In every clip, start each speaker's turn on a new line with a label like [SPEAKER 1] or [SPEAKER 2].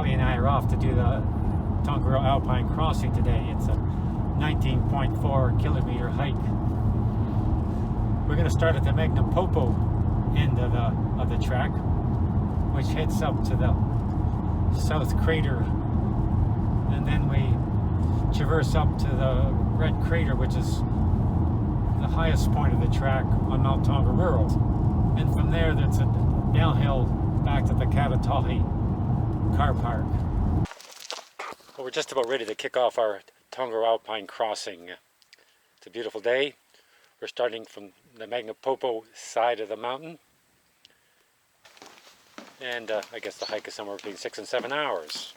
[SPEAKER 1] Callie and I are off to do the Tongariro Alpine Crossing today. It's a 19.4 kilometer hike. We're going to start at the Taupo end of the track, which heads up to the South Crater, and then we traverse up to the Red Crater, which is the highest point of the track on Mount Tongariro. And from there, that's a downhill back to the Ketetahi car park. Well, we're just about ready to kick off our Tongariro Alpine Crossing. It's a beautiful day. We're starting from the Taupo side of the mountain. And I guess the hike is somewhere between 6 and 7 hours.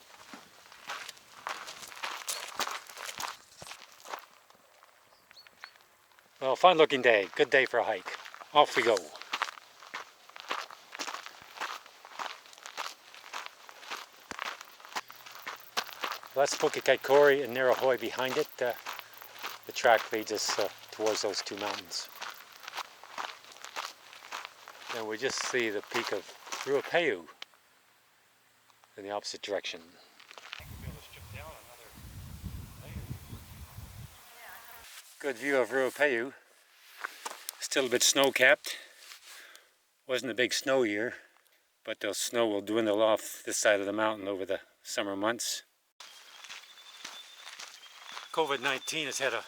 [SPEAKER 1] Well, fun looking day. Good day for a hike. Off we go. Well, that's Ketetahi and Hut behind it. The track leads us towards those two mountains. And we just see the peak of Ruapehu in the opposite direction. Good view of Ruapehu. Still a bit snow-capped. Wasn't a big snow year, but the snow will dwindle off this side of the mountain over the summer months. COVID-19 has had a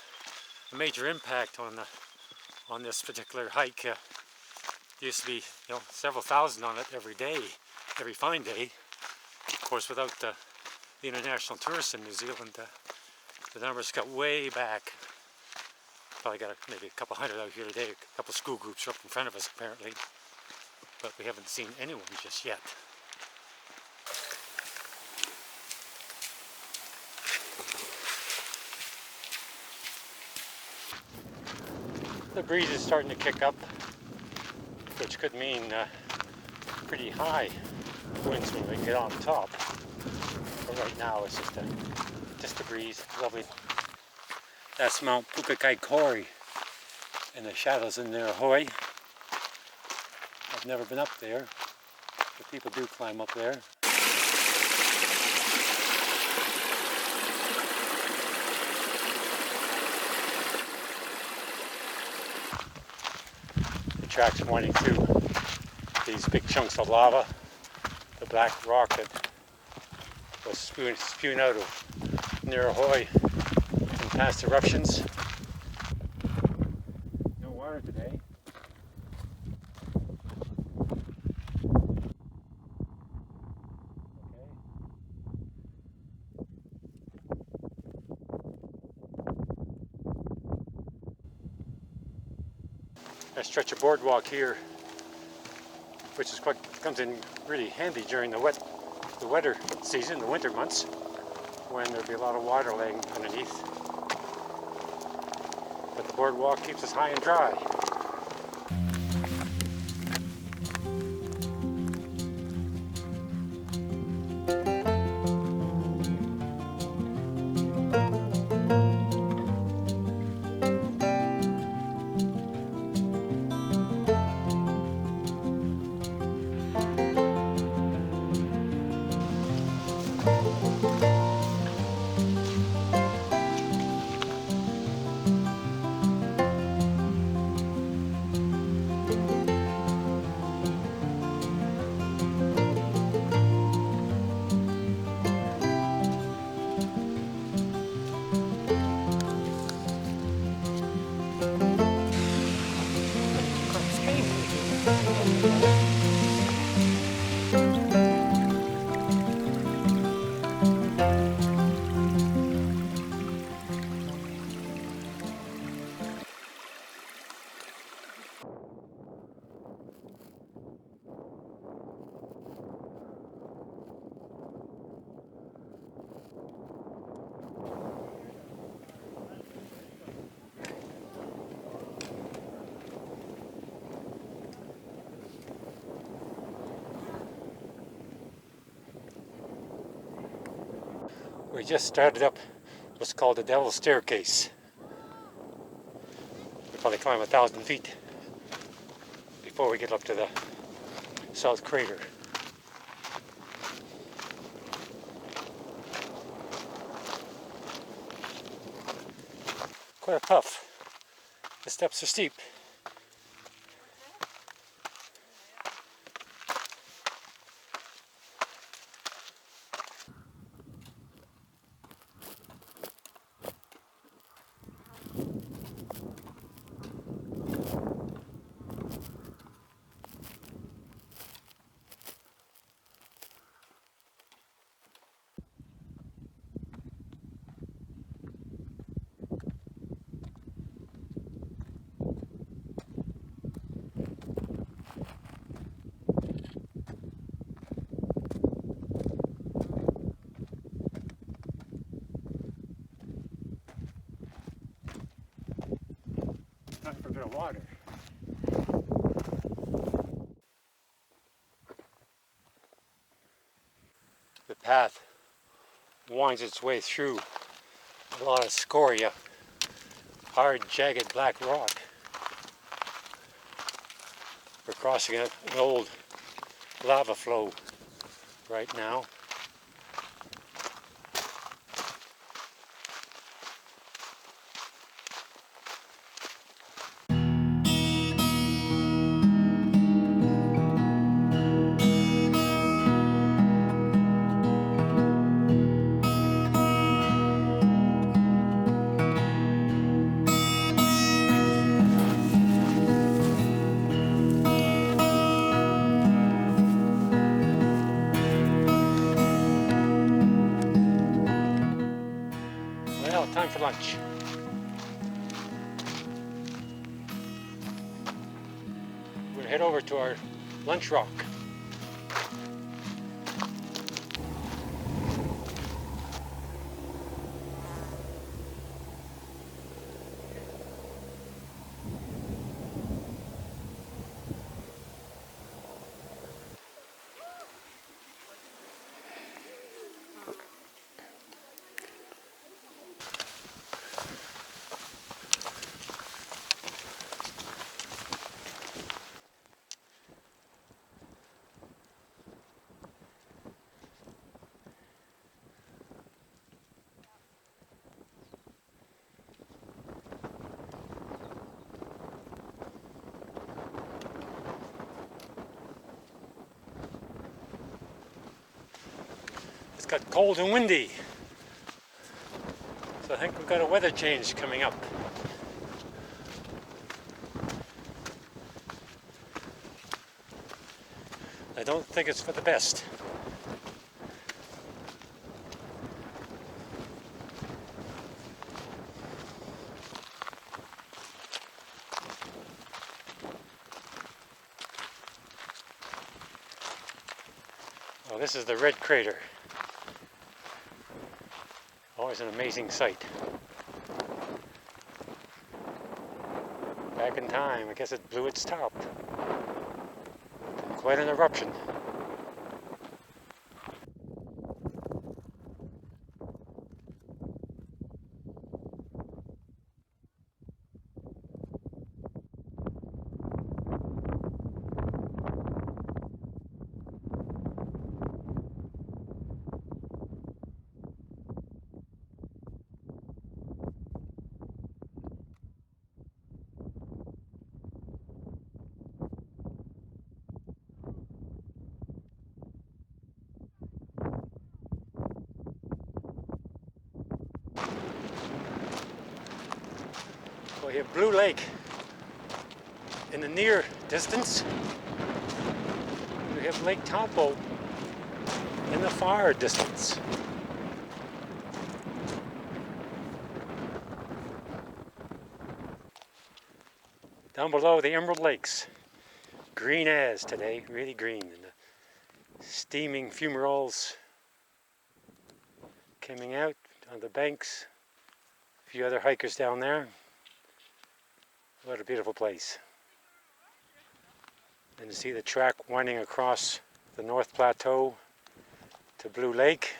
[SPEAKER 1] major impact on this particular hike. There used to be several thousand on it every day, every fine day. Of course, without the international tourists in New Zealand, the numbers got way back. Probably got maybe a couple hundred out here today. A couple school groups are up in front of us apparently, but we haven't seen anyone just yet. The breeze is starting to kick up, which could mean pretty high winds when we get on top. But right now it's just a breeze. Lovely. That's Mount Ketetahi and the shadows in there. Ahoy! I've never been up there, but people do climb up there. The track's winding through these big chunks of lava, the black rock that was spewing out of near Ahoy in past eruptions. No water today. I stretch a boardwalk here, which is comes in really handy during the wetter season, the winter months, when there'll be a lot of water laying underneath. But the boardwalk keeps us high and dry. We just started up what's called the Devil's Staircase. We'll probably climb 1,000 feet before we get up to the South Crater. quite a puff. The steps are steep. Time for a bit of water. The path winds its way through a lot of scoria, hard, jagged black rock. We're crossing an old lava flow right now. Well, time for lunch. We're gonna head over to our lunch rock. It's got cold and windy, so I think we've got a weather change coming up. I don't think it's for the best. Well, this is the red crater. Always an amazing sight. Back in time, I guess it blew its top. Quite an eruption. We have Blue Lake in the near distance. We have Lake Taupo in the far distance. Down below, the Emerald Lakes. Green as today, really green. And the steaming fumaroles coming out on the banks. A few other hikers down there. What a beautiful place. And to see the track winding across the North Plateau to Blue Lake.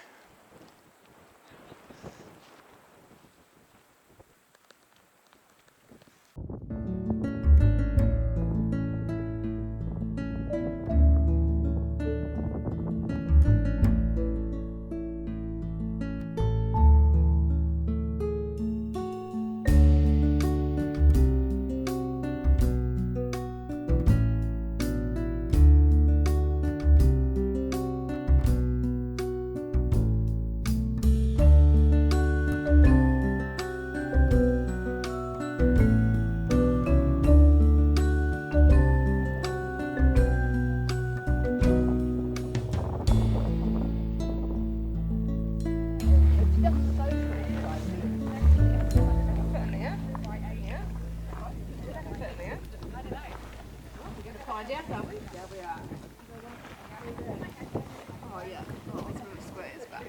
[SPEAKER 2] Oh yeah, oh, it's really square, it's back.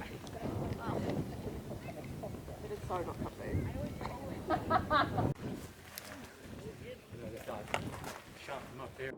[SPEAKER 2] It is so not comfy.
[SPEAKER 1] Shot them up there.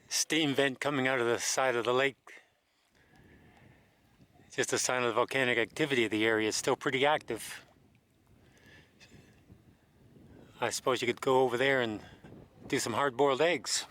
[SPEAKER 1] Steam vent coming out of the side of the lake. Just a sign of the volcanic activity of the area. It's still pretty active. I suppose you could go over there and do some hard-boiled eggs.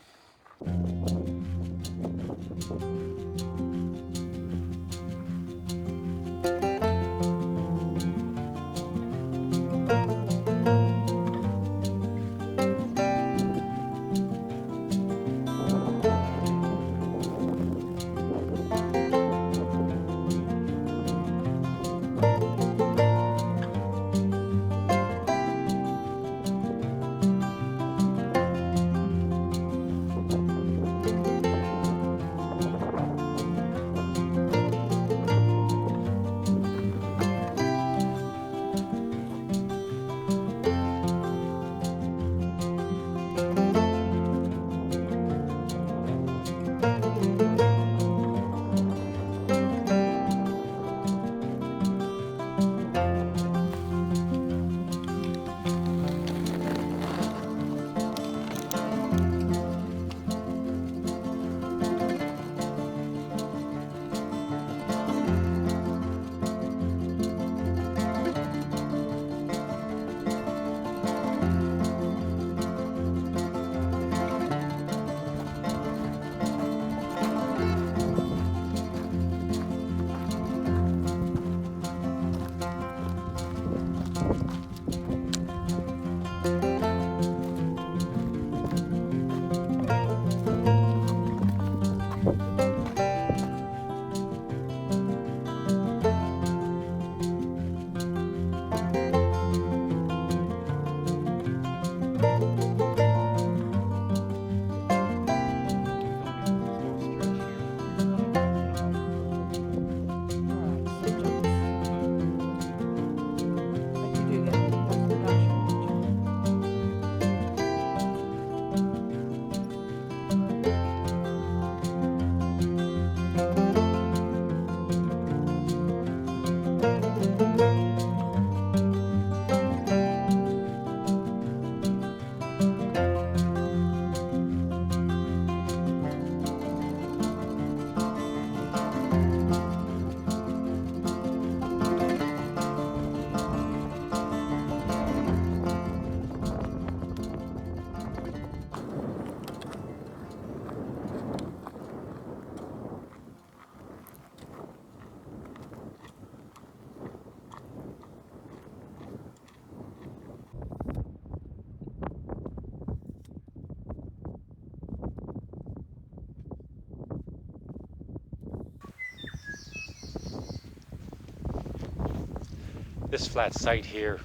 [SPEAKER 1] This flat site here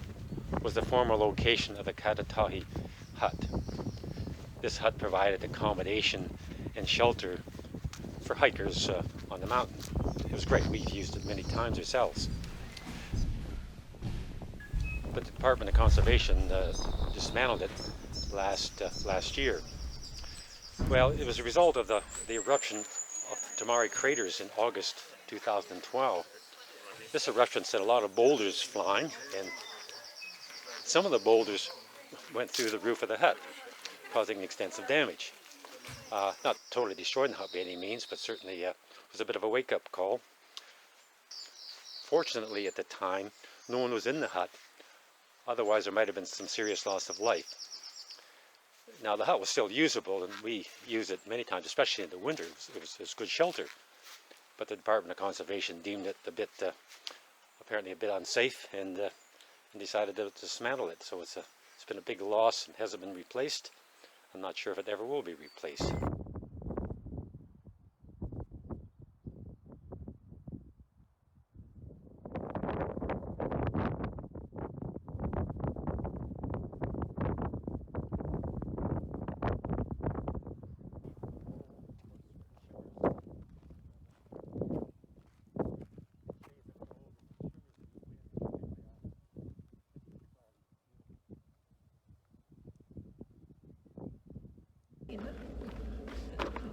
[SPEAKER 1] was the former location of the Ketetahi Hut. This hut provided accommodation and shelter for hikers on the mountain. It was great. We've used it many times ourselves. But the Department of Conservation dismantled it last year. Well, it was a result of the eruption of the Te Maari craters in August 2012. This eruption sent a lot of boulders flying, and some of the boulders went through the roof of the hut, causing extensive damage. Not totally destroying the hut by any means, but certainly was a bit of a wake-up call. Fortunately, at the time, no one was in the hut. Otherwise, there might have been some serious loss of life. Now the hut was still usable, and we used it many times, especially in the winter. It was good shelter. But the Department of Conservation deemed it apparently a bit unsafe, and decided to dismantle it. So it's been a big loss and hasn't been replaced. I'm not sure if it ever will be replaced.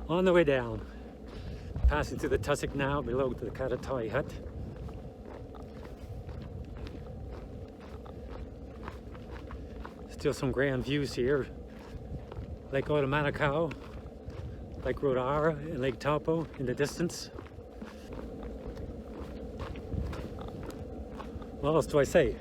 [SPEAKER 1] On the way down, passing through the tussock now below the Ketetahi Hut. Still some grand views here. Lake Manukau, Lake Rotoaira and Lake Taupo in the distance. What else do I say?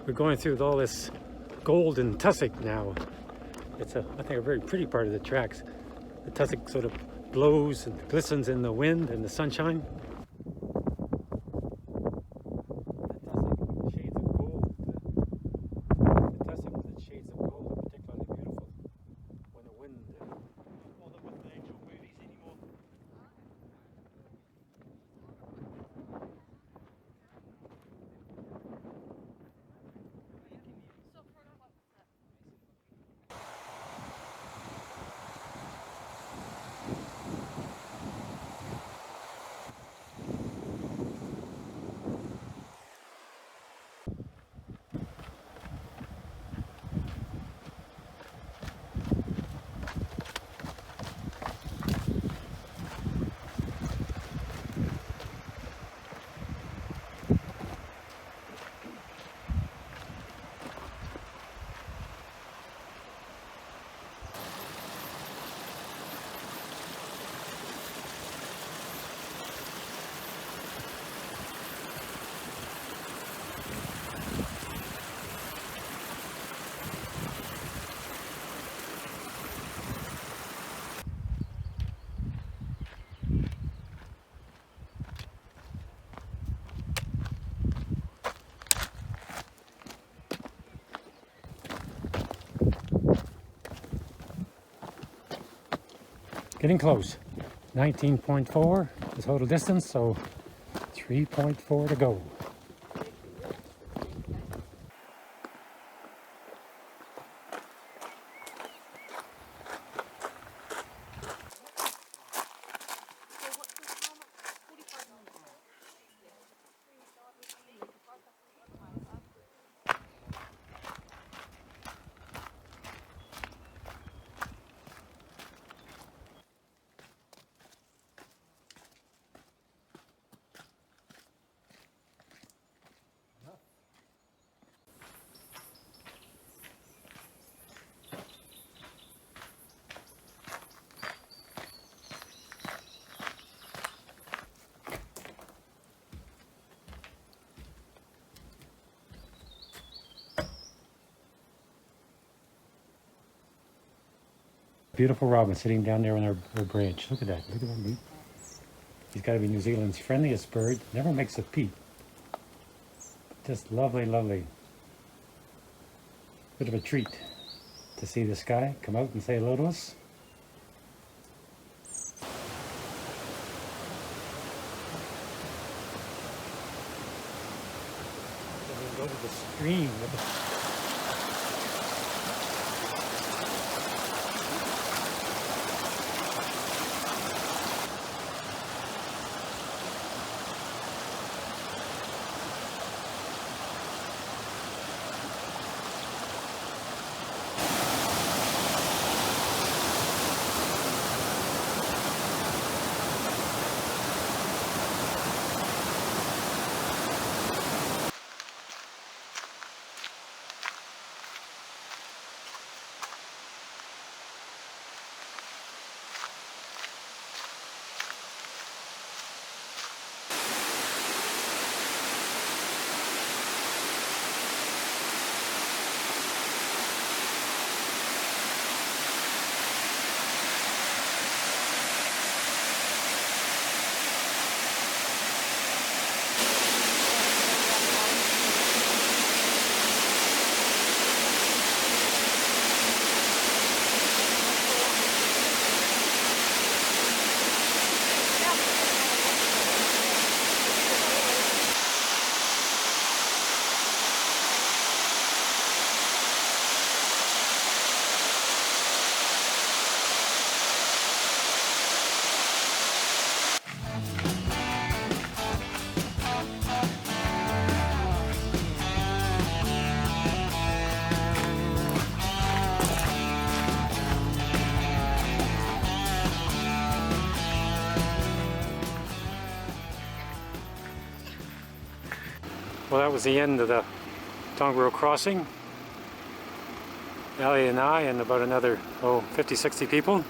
[SPEAKER 1] We're going through all this golden tussock now. It's I think a very pretty part of the tracks. The tussock sort of glows and glistens in the wind and the sunshine. Getting close. 19.4 the total distance, so 3.4 to go. Beautiful robin sitting down there on her branch. Look at that. Look at that. He's got to be New Zealand's friendliest bird. Never makes a peep. Just lovely, lovely. Bit of a treat to see this guy come out and say hello to us. And then go to the stream. Well, that was the end of the Tongariro Crossing. Ellie and I and about another 50, 60 people.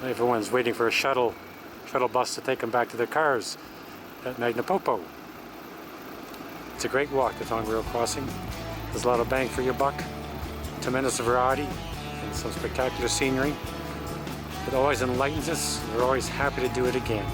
[SPEAKER 1] Everyone's waiting for a shuttle bus to take them back to their cars at Magnapopo. It's a great walk, the Tongariro Crossing. There's a lot of bang for your buck, tremendous variety, and some spectacular scenery. It always enlightens us. We're always happy to do it again.